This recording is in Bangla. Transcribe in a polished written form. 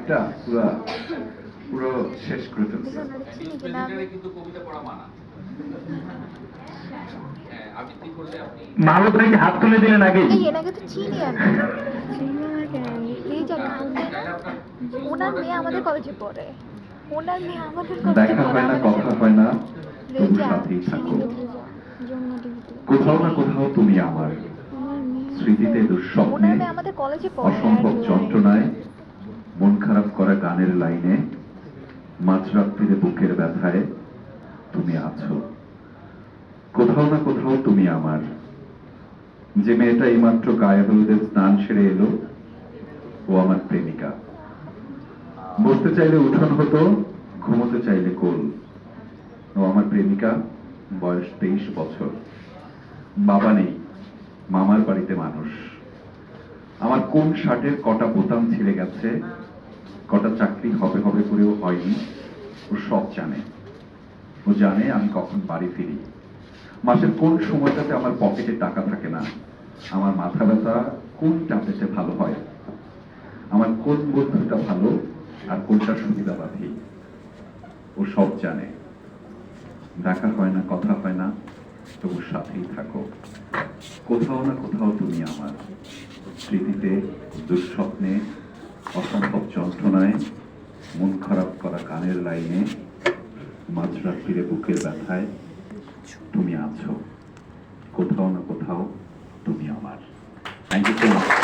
ভাবটা পুরো পুরো শেষ করে ফেলছে। কিন্তু কবিতা পড়া মানা। হ্যাঁ, আবৃত্তি করলে আপনি মালতী কি হাত তুলে দিলেন আগে? এই এনাকে তো চিনি আমি। এই যে ওনার মেয়ে আমাদের কলেজে পড়ে। ওনার মেয়ে আমাদের কলেজে দেখা পড়ে। হয় না, কথা হয় না, তবু সাথেই থাকো। কোথাও না কোথাও তুমি আমার স্মৃতিতে, দুঃস্বপ্নে, ওনার মেয়ে আমাদের কলেজে পড়ে। অসম্ভব যন্ত্রণায়, মন খারাপ করা গানের লাইনে, মাঝরাত্রিরে বুকের ব্যথায় তুমি আছো। কোথাও না কোথাও তুমি আমার। যে মেয়েটা এইমাত্র গায়ে হলুদের স্নান সেরে এলো, ও আমার প্রেমিকা। বসতে চাইলে উঠোন হতো, ঘুমোতে চাইলে কোল। ও আমার প্রেমিকা, বয়স 23 বছর। বাবা নেই, মামার বাড়িতে মানুষ। আমার কোন শার্টের কটা বোতাম ছিঁড়ে গেছে, কটা চাকরি হবে হবে করেও হয়নি, ও সব জানে। ও জানে আমি কখন বাড়ি ফিরি, মাসের কোন সময়টাতে আমার পকেটে টাকা থাকে না, আমার মাথা ব্যথা কোন ট্যাবলেটে ভালো হয়, আমার কোন বন্ধুটা ভালো আর কোনটা সুবিধাবাদী, ও সব জানে। দেখা হয় না, কথা হয় না, তবু সাথেই থাকো। কোথাও না কোথাও তুমি আমার স্মৃতিতে, দুঃস্বপ্নে, অসম্ভব যন্ত্রণায়, মন খারাপ করা গানের লাইনে, মাঝরাত্রিরে বুকের ব্যথায় তুমি আছো। কোথাও না কোথাও তুমি আমার। Thank you so much.